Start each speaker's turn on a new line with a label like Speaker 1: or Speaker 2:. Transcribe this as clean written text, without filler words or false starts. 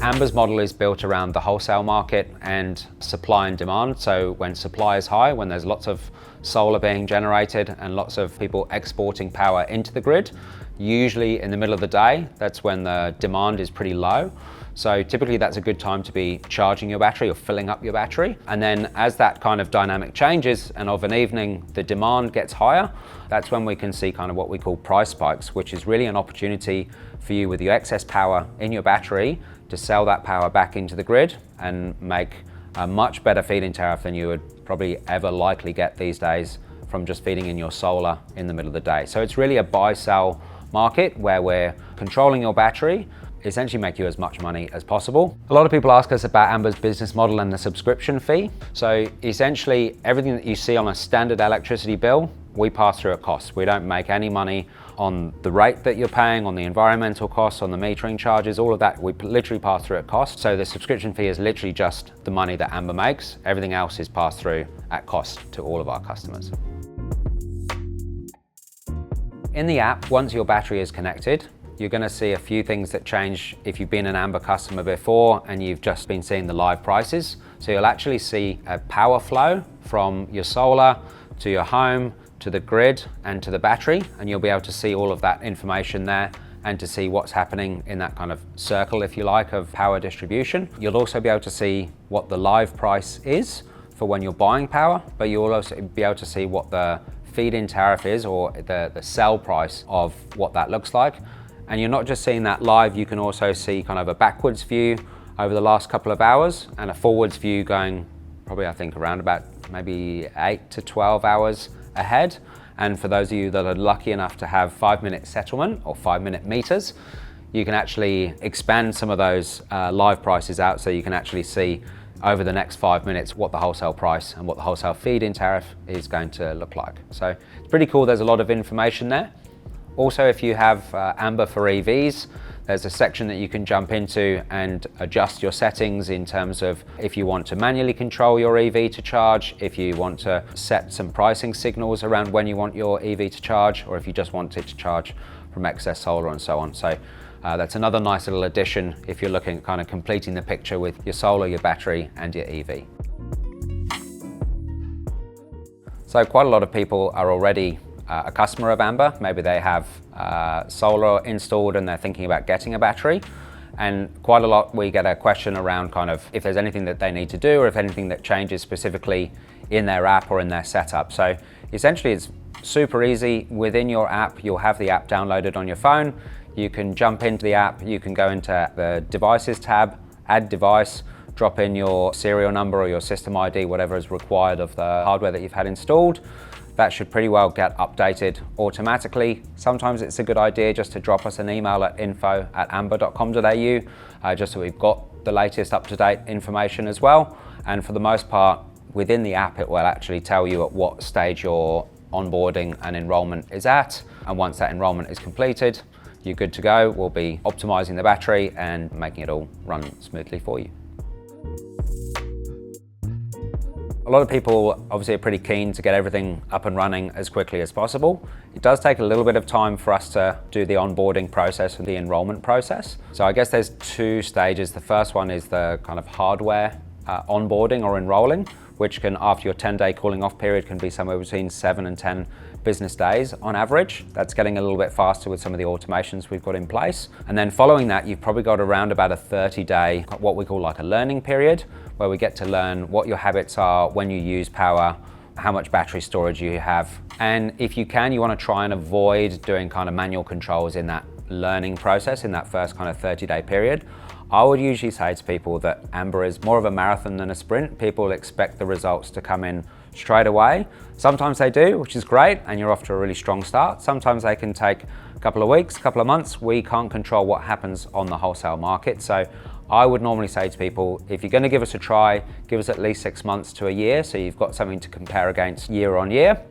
Speaker 1: Amber's model is built around the wholesale market and supply and demand. So when supply is high, when there's lots of solar being generated and lots of people exporting power into the grid, usually in the middle of the day, that's when the demand is pretty low. So typically that's a good time to be charging your battery or filling up your battery. And then as that kind of dynamic changes and of an evening the demand gets higher, that's when we can see kind of what we call price spikes, which is really an opportunity for you with your excess power in your battery to sell that power back into the grid and make a much better feed-in tariff than you would probably ever likely get these days from just feeding in your solar in the middle of the day. So it's really a buy-sell market where we're controlling your battery, essentially make you as much money as possible. A lot of people ask us about Amber's business model and the subscription fee. So essentially everything that you see on a standard electricity bill, we pass through at cost. We don't make any money on the rate that you're paying, on the environmental costs, on the metering charges, all of that, we literally pass through at cost. So the subscription fee is literally just the money that Amber makes. Everything else is passed through at cost to all of our customers. In the app, once your battery is connected, you're going to see a few things that change if you've been an Amber customer before and you've just been seeing the live prices. So you'll actually see a power flow from your solar to your home, to the grid and to the battery, and you'll be able to see all of that information there and to see what's happening in that kind of circle, if you like, of power distribution. You'll also be able to see what the live price is for when you're buying power, but you'll also be able to see what the feed-in tariff is, or the sell price of what that looks like. And you're not just seeing that live, you can also see kind of a backwards view over the last couple of hours and a forwards view going probably, I think, around about maybe 8 to 12 hours ahead. And for those of you that are lucky enough to have 5-minute settlement or 5-minute meters, you can actually expand some of those live prices out, so you can actually see over the next 5 minutes what the wholesale price and what the wholesale feed-in tariff is going to look like. So it's pretty cool. There's a lot of information there. Also, if you have Amber for EVs, there's a section that you can jump into and adjust your settings in terms of if you want to manually control your EV to charge, if you want to set some pricing signals around when you want your EV to charge, or if you just want it to charge from excess solar and so on. So that's another nice little addition if you're looking at kind of completing the picture with your solar, your battery and your EV. So quite a lot of people are already a customer of Amber. Maybe they have solar installed and they're thinking about getting a battery. And quite a lot we get a question around kind of if there's anything that they need to do or if anything that changes specifically in their app or in their setup. So essentially it's super easy. Within your app, you'll have the app downloaded on your phone. You can jump into the app, you can go into the devices tab, add device, drop in your serial number or your system ID, whatever is required of the hardware that you've had installed. That should pretty well get updated automatically. Sometimes it's a good idea just to drop us an email at info@amber.com.au, just so we've got the latest up-to-date information as well. And for the most part, within the app, it will actually tell you at what stage your onboarding and enrollment is at. And once that enrollment is completed, you're good to go. We'll be optimizing the battery and making it all run smoothly for you. A lot of people obviously are pretty keen to get everything up and running as quickly as possible. It does take a little bit of time for us to do the onboarding process and the enrollment process. So I guess there's 2 stages. The first one is the kind of hardware onboarding or enrolling, which can, after your 10-day cooling off period, can be somewhere between 7 and 10 business days on average. That's getting a little bit faster with some of the automations we've got in place. And then following that, you've probably got around about a 30-day, what we call like a learning period, where we get to learn what your habits are when you use power, how much battery storage you have. And if you can, you want to try and avoid doing kind of manual controls in that learning process, in that first kind of 30-day period. I would usually say to people that Amber is more of a marathon than a sprint. People expect the results to come in straight away. Sometimes they do, which is great, and you're off to a really strong start. Sometimes they can take a couple of weeks, a couple of months. We can't control what happens on the wholesale market. So I would normally say to people, if you're going to give us a try, give us at least 6 months to a year, so you've got something to compare against year on year.